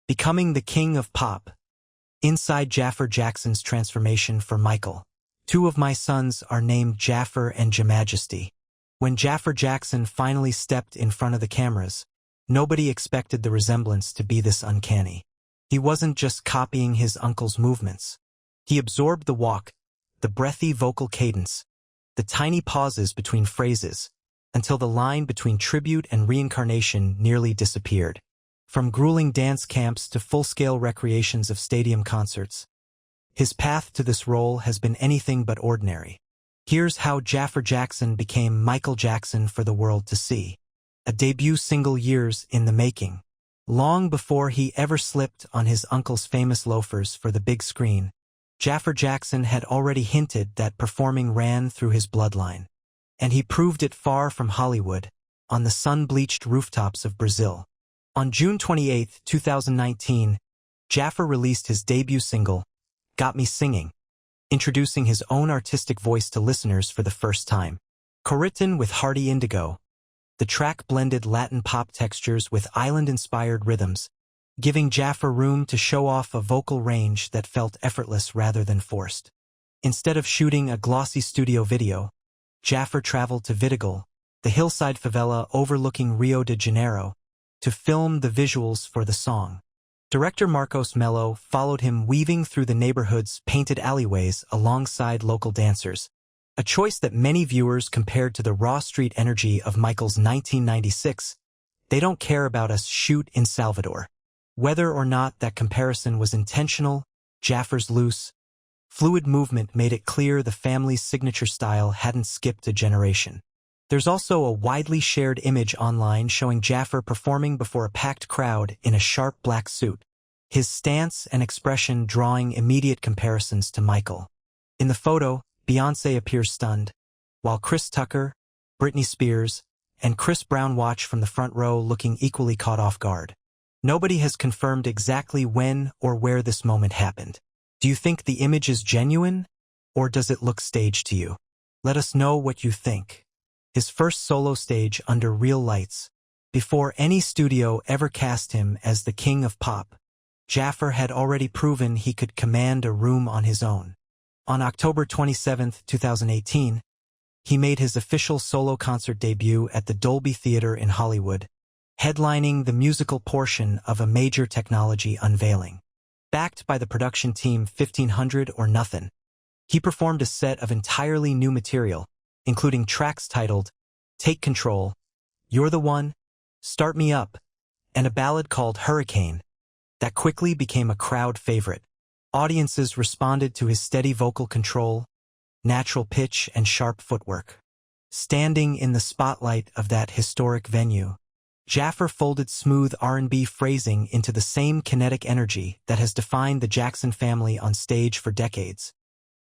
Becoming the king of pop. Inside Jaafar Jackson's transformation for Michael. Two of my sons are named Jaafar and Jamajesty. When Jaafar Jackson finally stepped in front of the cameras, nobody expected the resemblance to be this uncanny. He wasn't just copying his uncle's movements. He absorbed the walk, the breathy vocal cadence, the tiny pauses between phrases, until the line between tribute and reincarnation nearly disappeared. From grueling dance camps to full-scale recreations of stadium concerts, his path to this role has been anything but ordinary. Here's how Jaafar Jackson became Michael Jackson for the world to see. A debut single years in the making. Long before he ever slipped on his uncle's famous loafers for the big screen, Jaafar Jackson had already hinted that performing ran through his bloodline. And he proved it far from Hollywood, on the sun-bleached rooftops of Brazil. On June 28, 2019, Jaafar released his debut single, Got Me Singing, introducing his own artistic voice to listeners for the first time. Co-written with hearty indigo, the track blended Latin pop textures with island-inspired rhythms, giving Jaafar room to show off a vocal range that felt effortless rather than forced. Instead of shooting a glossy studio video, Jaafar traveled to Vidigal, the hillside favela overlooking Rio de Janeiro, to film the visuals for the song. Director Marcos Mello followed him weaving through the neighborhood's painted alleyways alongside local dancers, a choice that many viewers compared to the raw street energy of Michael's 1996 "They Don't Care About Us" shoot in Salvador. Whether or not that comparison was intentional, Jaafar's loose, fluid movement made it clear the family's signature style hadn't skipped a generation. There's also a widely shared image online showing Jaafar performing before a packed crowd in a sharp black suit, his stance and expression drawing immediate comparisons to Michael. In the photo, Beyoncé appears stunned, while Chris Tucker, Britney Spears, and Chris Brown watch from the front row looking equally caught off guard. Nobody has confirmed exactly when or where this moment happened. Do you think the image is genuine, or does it look staged to you? Let us know what you think. His first solo stage under real lights, before any studio ever cast him as the king of pop, Jaafar had already proven he could command a room on his own. On October 27, 2018, he made his official solo concert debut at the Dolby Theatre in Hollywood, headlining the musical portion of a major technology unveiling. Backed by the production team 1500 or Nothing, he performed a set of entirely new material, including tracks titled Take Control, You're the One, Start Me Up, and a ballad called Hurricane, that quickly became a crowd favorite. Audiences responded to his steady vocal control, natural pitch, and sharp footwork. Standing in the spotlight of that historic venue, Jaafar folded smooth R&B phrasing into the same kinetic energy that has defined the Jackson family on stage for decades,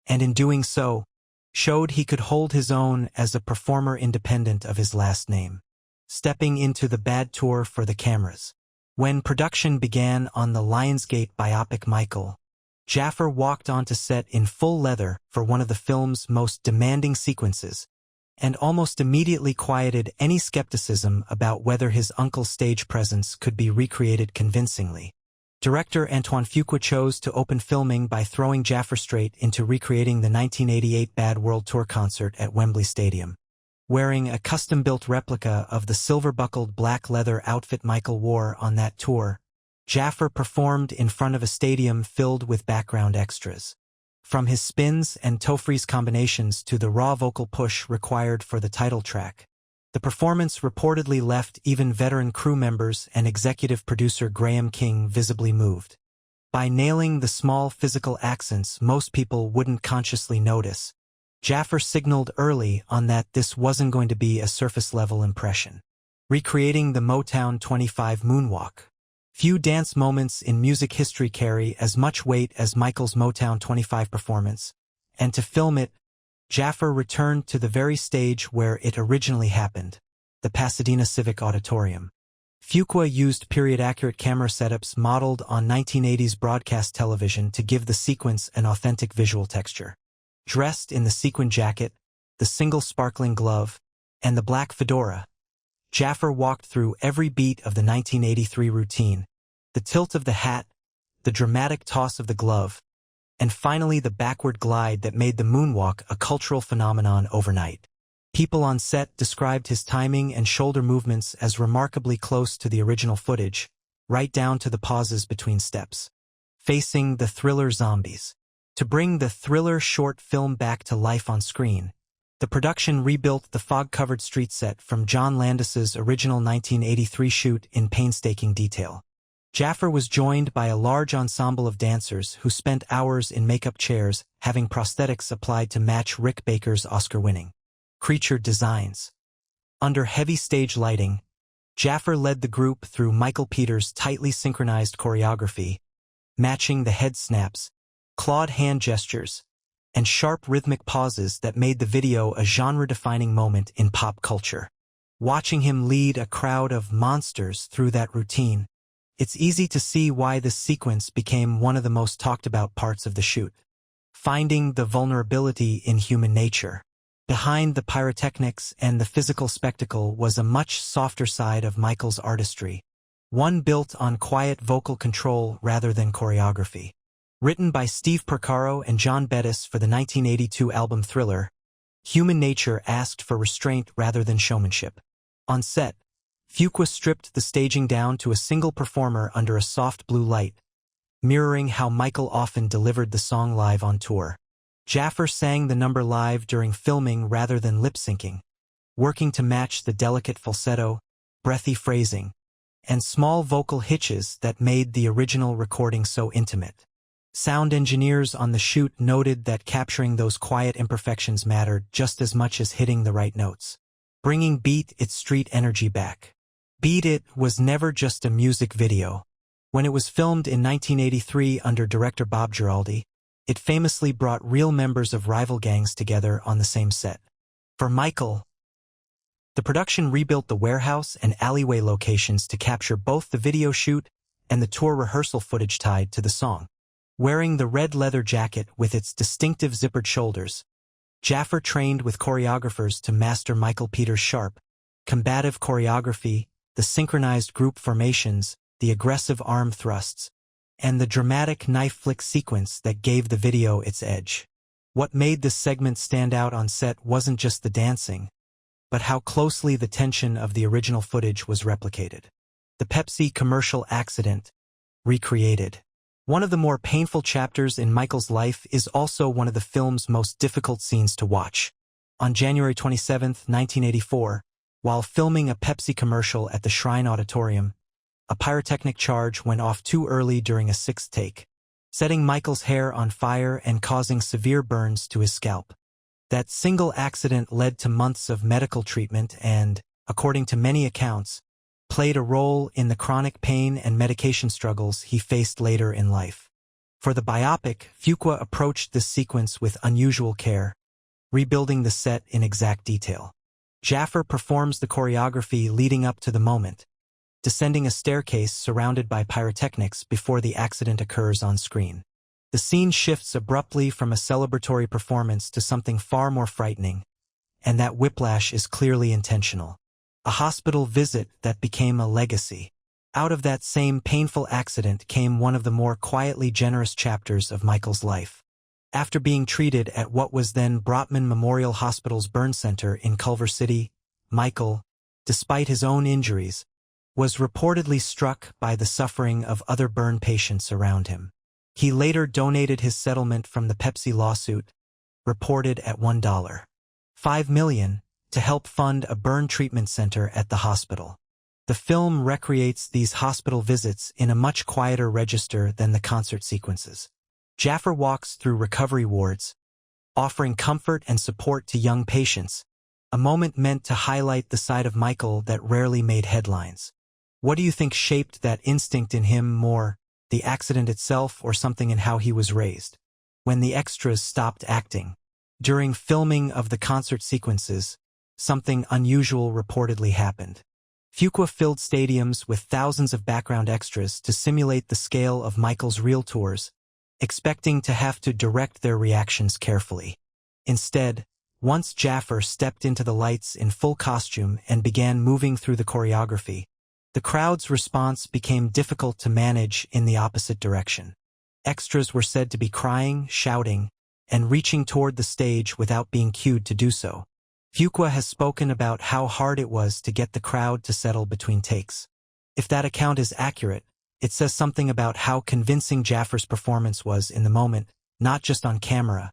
and in doing so, showed he could hold his own as a performer independent of his last name. Stepping into the bad tour for the cameras. When production began on the Lionsgate biopic Michael, Jaafar walked onto set in full leather for one of the film's most demanding sequences, and almost immediately quieted any skepticism about whether his uncle's stage presence could be recreated convincingly. Director Antoine Fuqua chose to open filming by throwing Jaafar straight into recreating the 1988 Bad World Tour concert at Wembley Stadium. Wearing a custom-built replica of the silver-buckled black leather outfit Michael wore on that tour, Jaafar performed in front of a stadium filled with background extras. From his spins and toe freeze combinations to the raw vocal push required for the title track, the performance reportedly left even veteran crew members and executive producer Graham King visibly moved. By nailing the small physical accents most people wouldn't consciously notice, Jaafar signaled early on that this wasn't going to be a surface-level impression. Recreating the Motown 25 moonwalk. Few dance moments in music history carry as much weight as Michael's Motown 25 performance, and to film it, Jaafar returned to the very stage where it originally happened, the Pasadena Civic Auditorium. Fuqua used period-accurate camera setups modeled on 1980s broadcast television to give the sequence an authentic visual texture. Dressed in the sequin jacket, the single sparkling glove, and the black fedora, Jaafar walked through every beat of the 1983 routine, the tilt of the hat, the dramatic toss of the glove, and finally the backward glide that made the moonwalk a cultural phenomenon overnight. People on set described his timing and shoulder movements as remarkably close to the original footage, right down to the pauses between steps. Facing the thriller zombies. To bring the thriller short film back to life on screen, the production rebuilt the fog-covered street set from John Landis's original 1983 shoot in painstaking detail. Jaafar was joined by a large ensemble of dancers who spent hours in makeup chairs having prosthetics applied to match Rick Baker's Oscar-winning creature designs. Under heavy stage lighting, Jaafar led the group through Michael Peters' tightly synchronized choreography, matching the head snaps, clawed hand gestures, and sharp rhythmic pauses that made the video a genre-defining moment in pop culture. Watching him lead a crowd of monsters through that routine, it's easy to see why this sequence became one of the most talked-about parts of the shoot. Finding the vulnerability in human nature. Behind the pyrotechnics and the physical spectacle was a much softer side of Michael's artistry, one built on quiet vocal control rather than choreography. Written by Steve Porcaro and John Bettis for the 1982 album Thriller, Human Nature asked for restraint rather than showmanship. On set, Fuqua stripped the staging down to a single performer under a soft blue light, mirroring how Michael often delivered the song live on tour. Jaafar sang the number live during filming rather than lip-syncing, working to match the delicate falsetto, breathy phrasing, and small vocal hitches that made the original recording so intimate. Sound engineers on the shoot noted that capturing those quiet imperfections mattered just as much as hitting the right notes. Bringing Beat It street energy back. Beat It was never just a music video. When it was filmed in 1983 under director Bob Giraldi, it famously brought real members of rival gangs together on the same set. For Michael, the production rebuilt the warehouse and alleyway locations to capture both the video shoot and the tour rehearsal footage tied to the song. Wearing the red leather jacket with its distinctive zippered shoulders, Jaafar trained with choreographers to master Michael Peters' sharp, combative choreography, the synchronized group formations, the aggressive arm thrusts, and the dramatic knife flick sequence that gave the video its edge. What made this segment stand out on set wasn't just the dancing, but how closely the tension of the original footage was replicated. The Pepsi commercial accident, recreated. One of the more painful chapters in Michael's life is also one of the film's most difficult scenes to watch. On January 27, 1984, while filming a Pepsi commercial at the Shrine Auditorium, a pyrotechnic charge went off too early during a sixth take, setting Michael's hair on fire and causing severe burns to his scalp. That single accident led to months of medical treatment and, according to many accounts, played a role in the chronic pain and medication struggles he faced later in life. For the biopic, Fuqua approached this sequence with unusual care, rebuilding the set in exact detail. Jaafar performs the choreography leading up to the moment, descending a staircase surrounded by pyrotechnics before the accident occurs on screen. The scene shifts abruptly from a celebratory performance to something far more frightening, and that whiplash is clearly intentional. A hospital visit that became a legacy. Out of that same painful accident came one of the more quietly generous chapters of Michael's life. After being treated at what was then Brotman Memorial Hospital's burn center in Culver City, Michael, despite his own injuries, was reportedly struck by the suffering of other burn patients around him. He later donated his settlement from the Pepsi lawsuit, reported at $1.5 million, to help fund a burn treatment center at the hospital. The film recreates these hospital visits in a much quieter register than the concert sequences. Jaafar walks through recovery wards, offering comfort and support to young patients, a moment meant to highlight the side of Michael that rarely made headlines. What do you think shaped that instinct in him more, the accident itself or something in how he was raised? When the extras stopped acting. During filming of the concert sequences, something unusual reportedly happened. Fuqua filled stadiums with thousands of background extras to simulate the scale of Michael's real tours, expecting to have to direct their reactions carefully. Instead, once Jaafar stepped into the lights in full costume and began moving through the choreography, The crowd's response became difficult to manage in the opposite direction. Extras were said to be crying, shouting, and reaching toward the stage without being cued to do so. Fuqua has spoken about how hard it was to get the crowd to settle between takes. If that account is accurate, it says something about how convincing Jaafar's performance was in the moment, not just on camera,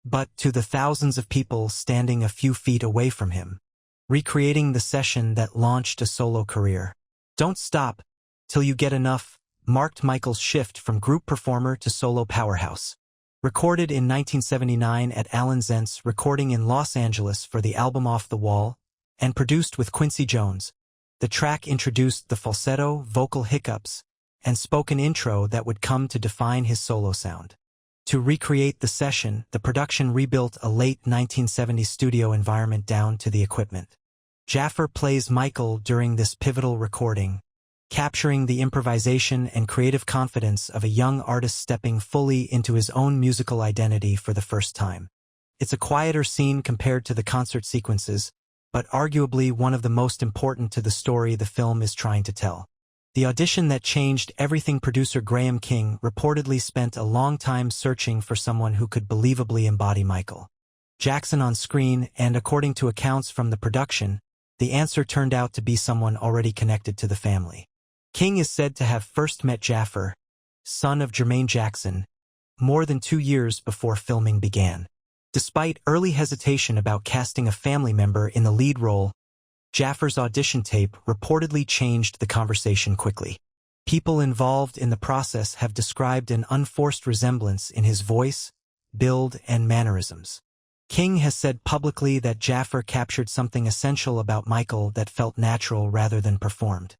but to the thousands of people standing a few feet away from him, recreating the session that launched a solo career. "Don't Stop Till You Get Enough" marked Michael's shift from group performer to solo powerhouse. Recorded in 1979 at Alan Zent's recording in Los Angeles for the album Off the Wall, and produced with Quincy Jones, the track introduced the falsetto, vocal hiccups, and spoken intro that would come to define his solo sound. To recreate the session, the production rebuilt a late 1970s studio environment down to the equipment. Jaafar plays Michael during this pivotal recording, capturing the improvisation and creative confidence of a young artist stepping fully into his own musical identity for the first time. It's a quieter scene compared to the concert sequences, but arguably one of the most important to the story the film is trying to tell. The audition that changed everything. Producer Graham King reportedly spent a long time searching for someone who could believably embody Michael Jackson on screen, and according to accounts from the production, the answer turned out to be someone already connected to the family. King is said to have first met Jaafar, son of Jermaine Jackson, more than 2 years before filming began. Despite early hesitation about casting a family member in the lead role, Jaafar's audition tape reportedly changed the conversation quickly. People involved in the process have described an unforced resemblance in his voice, build, and mannerisms. King has said publicly that Jaafar captured something essential about Michael that felt natural rather than performed.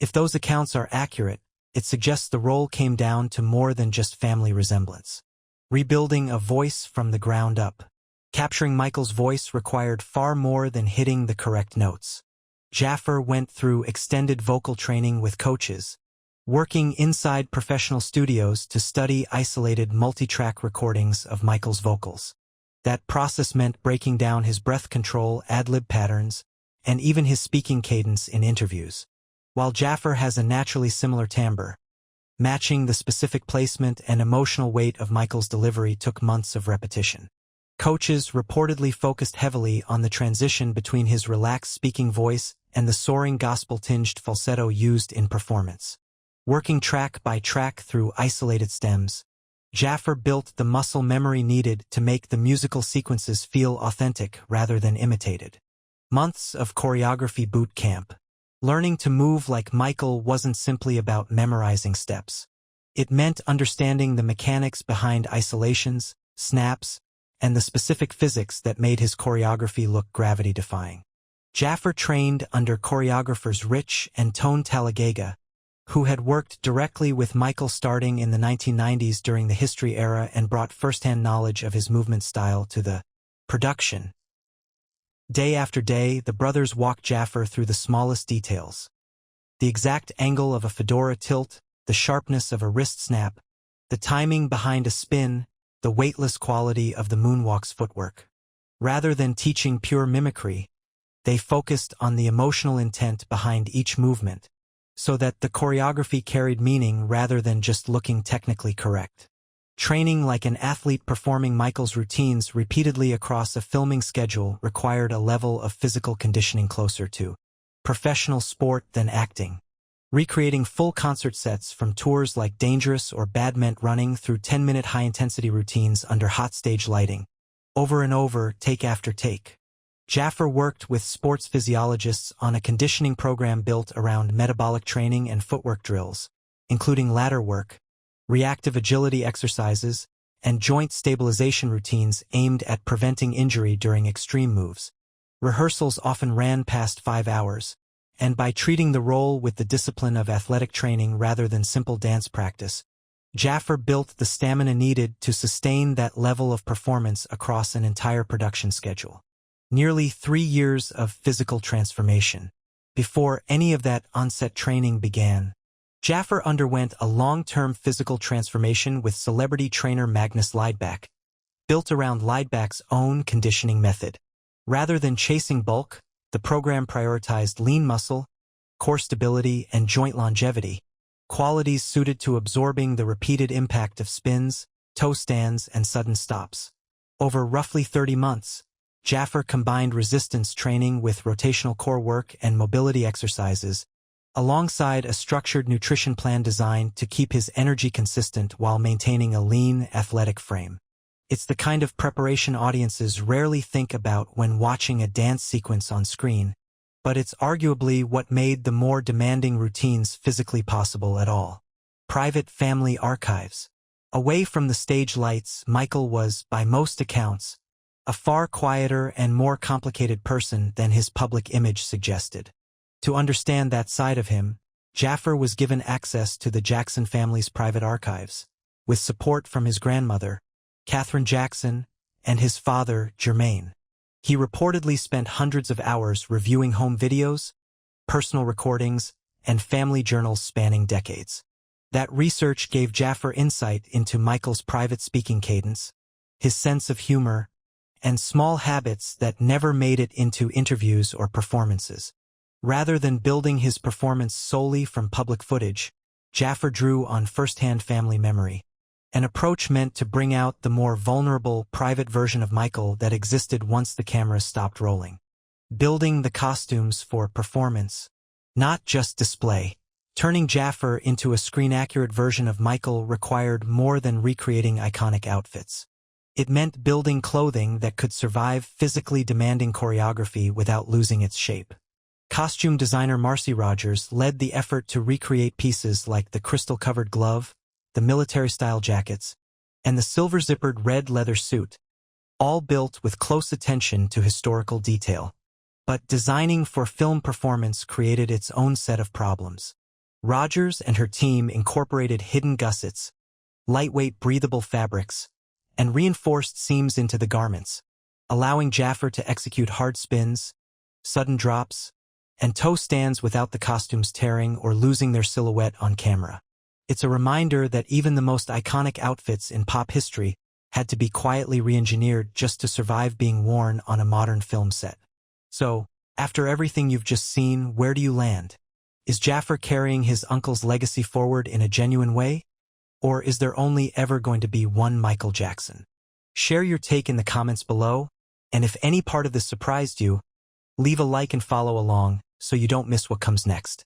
If those accounts are accurate, it suggests the role came down to more than just family resemblance. Rebuilding a voice from the ground up. Capturing Michael's voice required far more than hitting the correct notes. Jaafar went through extended vocal training with coaches, working inside professional studios to study isolated multi-track recordings of Michael's vocals. That process meant breaking down his breath control, ad-lib patterns, and even his speaking cadence in interviews. While Jaafar has a naturally similar timbre, matching the specific placement and emotional weight of Michael's delivery took months of repetition. Coaches reportedly focused heavily on the transition between his relaxed speaking voice and the soaring gospel-tinged falsetto used in performance. Working track by track through isolated stems, Jaafar built the muscle memory needed to make the musical sequences feel authentic rather than imitated. Months of choreography boot camp. Learning to move like Michael wasn't simply about memorizing steps. It meant understanding the mechanics behind isolations, snaps, and the specific physics that made his choreography look gravity-defying. Jaafar trained under choreographers Rich and Tone Talagega, who had worked directly with Michael starting in the 1990s during the History era and brought first-hand knowledge of his movement style to the production. Day after day, the brothers walked Jaafar through the smallest details. The exact angle of a fedora tilt, the sharpness of a wrist snap, the timing behind a spin, the weightless quality of the moonwalk's footwork. Rather than teaching pure mimicry, they focused on the emotional intent behind each movement, so that the choreography carried meaning rather than just looking technically correct. Training like an athlete, performing Michael's routines repeatedly across a filming schedule required a level of physical conditioning closer to professional sport than acting. Recreating full concert sets from tours like Dangerous or Bad meant running through 10-minute high-intensity routines under hot stage lighting, over and over, take after take. Jaafar worked with sports physiologists on a conditioning program built around metabolic training and footwork drills, including ladder work, reactive agility exercises, and joint stabilization routines aimed at preventing injury during extreme moves. Rehearsals often ran past 5 hours, and by treating the role with the discipline of athletic training rather than simple dance practice, Jaafar built the stamina needed to sustain that level of performance across an entire production schedule. Nearly 3 years of physical transformation. Before any of that on-set training began, Jaafar underwent a long-term physical transformation with celebrity trainer Magnus Lidback, built around Lidback's own conditioning method. Rather than chasing bulk, the program prioritized lean muscle, core stability, and joint longevity, qualities suited to absorbing the repeated impact of spins, toe stands, and sudden stops. Over roughly 30 months, Jaafar combined resistance training with rotational core work and mobility exercises, alongside a structured nutrition plan designed to keep his energy consistent while maintaining a lean, athletic frame. It's the kind of preparation audiences rarely think about when watching a dance sequence on screen, but it's arguably what made the more demanding routines physically possible at all. Private family archives. Away from the stage lights, Michael was, by most accounts, a far quieter and more complicated person than his public image suggested. To understand that side of him, Jaafar was given access to the Jackson family's private archives, with support from his grandmother, Jaafar Jackson, and his father, Jermaine. He reportedly spent hundreds of hours reviewing home videos, personal recordings, and family journals spanning decades. That research gave Jaafar insight into Michael's private speaking cadence, his sense of humor, and small habits that never made it into interviews or performances. Rather than building his performance solely from public footage, Jaafar drew on first-hand family memory, an approach meant to bring out the more vulnerable, private version of Michael that existed once the cameras stopped rolling. Building the costumes for performance, not just display. Turning Jaafar into a screen-accurate version of Michael required more than recreating iconic outfits. It meant building clothing that could survive physically demanding choreography without losing its shape. Costume designer Marcy Rogers led the effort to recreate pieces like the crystal-covered glove, the military-style jackets, and the silver-zippered red leather suit, all built with close attention to historical detail. But designing for film performance created its own set of problems. Rogers and her team incorporated hidden gussets, lightweight breathable fabrics, and reinforced seams into the garments, allowing Jaafar to execute hard spins, sudden drops, and toe stands without the costumes tearing or losing their silhouette on camera. It's a reminder that even the most iconic outfits in pop history had to be quietly re-engineered just to survive being worn on a modern film set. So, after everything you've just seen, where do you land? Is Jaafar carrying his uncle's legacy forward in a genuine way? Or is there only ever going to be one Michael Jackson? Share your take in the comments below, and if any part of this surprised you, leave a like and follow along so you don't miss what comes next.